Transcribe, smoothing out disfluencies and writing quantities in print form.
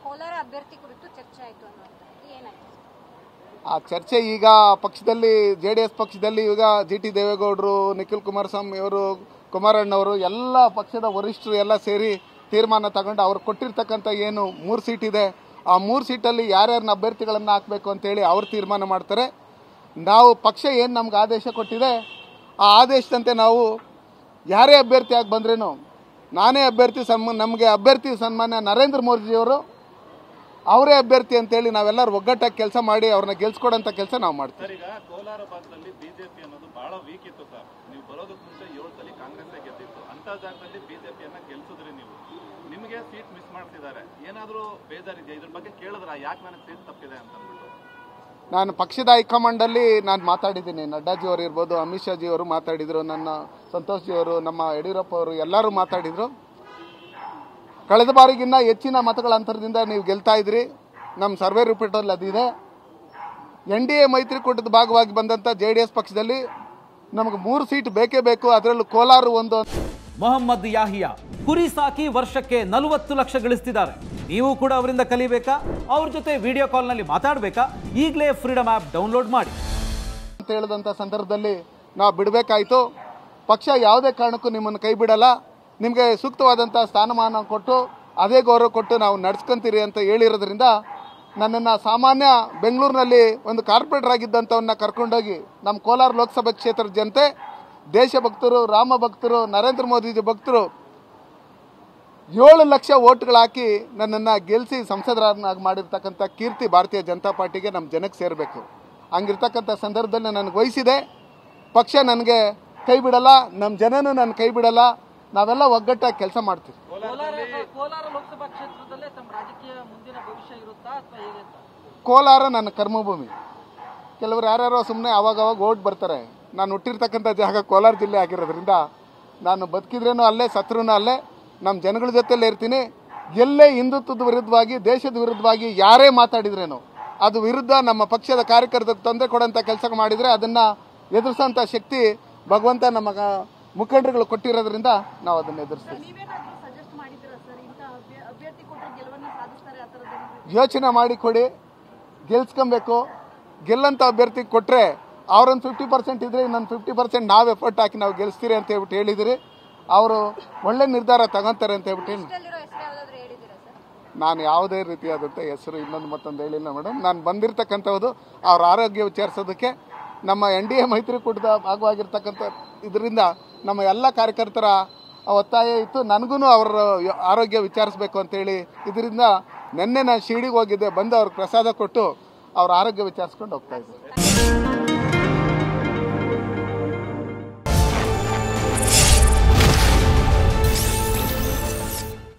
ಕೋಲಾರ ಅಭ್ಯರ್ಥಿ ಕುರಿತು ಚರ್ಚೆ ಆಯಿತು ಅನ್ನೋದು ಏನಾಯ್ತು? ಆ ಚರ್ಚೆ ಈಗ ಪಕ್ಷದಲ್ಲಿ JDS ಪಕ್ಷದಲ್ಲಿ ಈಗ GT ದೇವೇಗೌಡರು, ನಿಖಿಲ್ ಕುಮಾರಸ್ವಾಮಿ ಅವರು, ಕುಮಾರಣ್ಣವರು ಎಲ್ಲ ಪಕ್ಷದ ವರಿಷ್ಠರು ಎಲ್ಲ ಸೇರಿ ತೀರ್ಮಾನ ತಗೊಂಡು ಅವ್ರು ಕೊಟ್ಟಿರ್ತಕ್ಕಂಥ ಏನು 3 ಸೀಟ್ ಇದೆ ಆ 3 ಸೀಟಲ್ಲಿ ಯಾರ್ಯಾರನ್ನ ಅಭ್ಯರ್ಥಿಗಳನ್ನು ಹಾಕಬೇಕು ಅಂತೇಳಿ ಅವ್ರು ತೀರ್ಮಾನ ಮಾಡ್ತಾರೆ. ನಾವು ಪಕ್ಷ ಏನು ನಮ್ಗೆ ಆದೇಶ ಕೊಟ್ಟಿದೆ ಆ ಆದೇಶದಂತೆ ನಾವು ಯಾರೇ ಅಭ್ಯರ್ಥಿಯಾಗಿ ಬಂದ್ರೇನು ನಾನೇ ಅಭ್ಯರ್ಥಿ ನಮಗೆ ಅಭ್ಯರ್ಥಿ ಸನ್ಮಾನ್ಯ ನರೇಂದ್ರ ಮೋದಿಜಿಯವರು ಅವರೇ ಅಭ್ಯರ್ಥಿ ಅಂತೇಳಿ ನಾವೆಲ್ಲರೂ ಒಗ್ಗಟ್ಟಾಗಿ ಕೆಲಸ ಮಾಡಿ ಅವ್ರನ್ನ ಗೆಲ್ಸ್ಕೊಡೋಂಥ ಕೆಲಸ ನಾವು ಮಾಡ್ತೀವಿ. ಸರ್, ಈಗ ಕೋಲಾರ ಭಾಗದಲ್ಲಿ ಬಿಜೆಪಿ ಅನ್ನೋದು ಬಹಳ ವೀಕ್ ಇತ್ತು ಸರ್. ನೀವು ಬರೋದಕ್ಕೆ ಮುಂಚೆ 7 ಸಲ ಕಾಂಗ್ರೆಸ್ ಗೆದ್ದಿತ್ತು. ಅಂತ ಜಾಗದಲ್ಲಿ ಬಿಜೆಪಿಯನ್ನ ಗೆಲ್ಸಿದ್ರಿ ನೀವು. ನಿಮಗೆ ಸೀಟ್ ಮಿಸ್ ಮಾಡ್ತಿದ್ದಾರೆ, ಏನಾದರೂ ಬೇಜಾರಿದೆಯಾ? ಇದ್ರ ಬಗ್ಗೆ ಕೇಳಿದ್ರ ಯಾಕೆ ನನಗೆ ಸೀಟ್ ತಪ್ಪಿದೆ ಅಂತ ಅಂದ್ಬಿಟ್ಟು? ನಾನು ಪಕ್ಷದ ಹೈಕಮಾಂಡಲ್ಲಿ ನಾನು ಮಾತಾಡಿದ್ದೀನಿ. ನಡ್ಡಾಜಿ ಅವರು ಇರ್ಬೋದು, ಅಮಿತ್ ಶಾಜಿ ಅವರು ಮಾತಾಡಿದರು, ನನ್ನ ಸಂತೋಷ್ ಜಿ ಅವರು, ನಮ್ಮ ಯಡಿಯೂರಪ್ಪ ಅವರು ಎಲ್ಲರೂ ಮಾತಾಡಿದರು. ಕಳೆದ ಬಾರಿಗಿನ್ನ ಹೆಚ್ಚಿನ ಮತಗಳ ಅಂತರದಿಂದ ನೀವು ಗೆಲ್ತಾ ಇದ್ರಿ. ನಮ್ಮ ಸರ್ವೆ ರಿಪೋರ್ಟಲ್ಲಿ ಅದಿದೆ. NDA ಮೈತ್ರಿಕೂಟದ ಭಾಗವಾಗಿ ಬಂದಂಥ JDS ಪಕ್ಷದಲ್ಲಿ ನಮಗೆ 3 ಸೀಟ್ ಬೇಕೇ ಬೇಕು, ಅದರಲ್ಲೂ ಕೋಲಾರ ಒಂದು. ಮೊಹಮ್ಮದ್ ಯಾಹಿಯಾ ಕುರಿ ಸಾಕಿ ವರ್ಷಕ್ಕೆ 40 ಲಕ್ಷ ಗಳಿಸ್ತಿದ್ದಾರೆ. ನೀವು ಕೂಡ ಅವರಿಂದ ಕಲಿಬೇಕಾ? ಅವ್ರ ಜೊತೆ ವಿಡಿಯೋ ಕಾಲ್ನಲ್ಲಿ ಮಾತಾಡಬೇಕಾ? ಈಗಲೇ ಫ್ರೀಡಮ್ ಆ್ಯಪ್ ಡೌನ್ಲೋಡ್ ಮಾಡಿ ಅಂತ ಹೇಳಿದಂಥ ಸಂದರ್ಭದಲ್ಲಿ ನಾವು ಬಿಡಬೇಕಾಯಿತು. ಪಕ್ಷ ಯಾವುದೇ ಕಾರಣಕ್ಕೂ ನಿಮ್ಮನ್ನು ಕೈ ಬಿಡಲ್ಲ, ನಿಮಗೆ ಸೂಕ್ತವಾದಂಥ ಸ್ಥಾನಮಾನ ಕೊಟ್ಟು ಅದೇ ಗೌರವ ಕೊಟ್ಟು ನಾವು ನಡೆಸ್ಕೊಂತೀರಿ ಅಂತ ಹೇಳಿರೋದ್ರಿಂದ ನನ್ನನ್ನು ಸಾಮಾನ್ಯ ಬೆಂಗಳೂರಿನಲ್ಲಿ ಒಂದು ಕಾರ್ಪೊರೇಟರ್ ಆಗಿದ್ದಂಥವನ್ನ ಕರ್ಕೊಂಡೋಗಿ ನಮ್ಮ ಕೋಲಾರ ಲೋಕಸಭಾ ಕ್ಷೇತ್ರದ ಜನತೆ, ದೇಶಭಕ್ತರು, ರಾಮ ಭಕ್ತರು, ನರೇಂದ್ರ ಮೋದಿಜಿ ಭಕ್ತರು 7 ಲಕ್ಷ ಓಟ್ಗಳು ಹಾಕಿ ನನ್ನನ್ನು ಗೆಲ್ಲಿಸಿ ಸಂಸದರನ್ನಾಗಿ ಮಾಡಿರ್ತಕ್ಕಂಥ ಕೀರ್ತಿ ಭಾರತೀಯ ಜನತಾ ಪಾರ್ಟಿಗೆ, ನಮ್ಮ ಜನಕ್ಕೆ ಸೇರಬೇಕು. ಹಂಗಿರ್ತಕ್ಕಂಥ ಸಂದರ್ಭದಲ್ಲಿ ನನಗೆ ವಹಿಸಿದೆ. ಪಕ್ಷ ನನಗೆ ಕೈ ಬಿಡಲ್ಲ, ನಮ್ಮ ಜನನೂ ನನ್ನ ಕೈ ಬಿಡಲ್ಲ. ನಾವೆಲ್ಲ ಒಗ್ಗಟ್ಟಾಗಿ ಕೆಲಸ ಮಾಡ್ತೀವಿ. ಕೋಲಾರ ಲೋಕಸಭಾ ಕ್ಷೇತ್ರದಲ್ಲೇ ತಮ್ಮ ರಾಜಕೀಯ ಮುಂದಿನ ಭವಿಷ್ಯ ಇರುತ್ತಾ ಅಥವಾ ಹೇಗೆ ಅಂತ? ಕೋಲಾರ ನನ್ನ ಕರ್ಮಭೂಮಿ. ಕೆಲವರು ಯಾರ್ಯಾರೋ ಸುಮ್ಮನೆ ಅವಾಗವಾಗ ಓಟ್ ಬರ್ತಾರೆ. ನಾನು ಹುಟ್ಟಿರ್ತಕ್ಕಂಥ ಜಾಗ ಕೋಲಾರ ಜಿಲ್ಲೆ ಆಗಿರೋದ್ರಿಂದ ನಾನು ಬದುಕಿದ್ರೇನೂ ಅಲ್ಲೇ, ಸತ್ರೂ ಅಲ್ಲೇ. ನಮ್ಮ ಜನಗಳ ಜೊತೆಲೇ ಇರ್ತೀನಿ. ಎಲ್ಲೇ ಹಿಂದುತ್ವದ ವಿರುದ್ಧವಾಗಿ, ದೇಶದ ವಿರುದ್ಧವಾಗಿ ಯಾರೇ ಮಾತಾಡಿದ್ರೇನು ಅದು ವಿರುದ್ಧ ನಮ್ಮ ಪಕ್ಷದ ಕಾರ್ಯಕರ್ತರಿಗೆ ತೊಂದರೆ ಕೊಡೋಂಥ ಕೆಲಸ ಮಾಡಿದರೆ ಅದನ್ನು ಎದುರಿಸೋಂಥ ಶಕ್ತಿ ಭಗವಂತ ನಮ್ಮ ಮುಖಂಡರುಗಳು ಕೊಟ್ಟಿರೋದ್ರಿಂದ ನಾವು ಅದನ್ನು ಎದುರಿಸ್ತೀವಿ. ಯೋಚನೆ ಮಾಡಿ ಕೊಡಿ, ಗೆಲ್ಸ್ಕೊಬೇಕು. ಗೆಲ್ಲಂಥ ಅಭ್ಯರ್ಥಿ ಕೊಟ್ಟರೆ ಅವ್ರೊಂದು 50% ಇದ್ರೆ ಇನ್ನೊಂದು 50% ನಾವು ಎಫರ್ಟ್ ಹಾಕಿ ನಾವು ಗೆಲ್ಲಿಸ್ತೀರಿ ಅಂತ ಹೇಳ್ಬಿಟ್ಟು ಹೇಳಿದಿರಿ. ಅವರು ಒಳ್ಳೆ ನಿರ್ಧಾರ ತಗೊಂತಾರೆ ಅಂತ ಹೇಳ್ಬಿಟ್ಟು ನಾನು ಯಾವುದೇ ರೀತಿಯಾದಂಥ ಹೆಸರು ಇನ್ನೊಂದು ಮತ್ತೊಂದು ಹೇಳಿಲ್ಲ ಮೇಡಮ್. ನಾನು ಬಂದಿರತಕ್ಕಂಥದ್ದು ಅವ್ರ ಆರೋಗ್ಯ ವಿಚಾರಿಸೋದಕ್ಕೆ. ನಮ್ಮ NDA ಮೈತ್ರಿಕೂಟದ ಭಾಗವಾಗಿರ್ತಕ್ಕಂಥ ಇದರಿಂದ ನಮ್ಮ ಎಲ್ಲ ಕಾರ್ಯಕರ್ತರ ಒತ್ತಾಯ ಇತ್ತು. ನನಗೂ ಅವರ ಆರೋಗ್ಯ ವಿಚಾರಿಸಬೇಕು ಅಂತೇಳಿ ಇದರಿಂದ ನಿನ್ನೆ ನಾನು ಶಿರಡಿಗೆ ಹೋಗಿದ್ದೆ. ಬಂದು ಅವ್ರಿಗೆ ಪ್ರಸಾದ ಕೊಟ್ಟು ಅವ್ರ ಆರೋಗ್ಯ ವಿಚಾರಿಸ್ಕೊಂಡು ಹೋಗ್ತಾ ಇದ್ದೆ.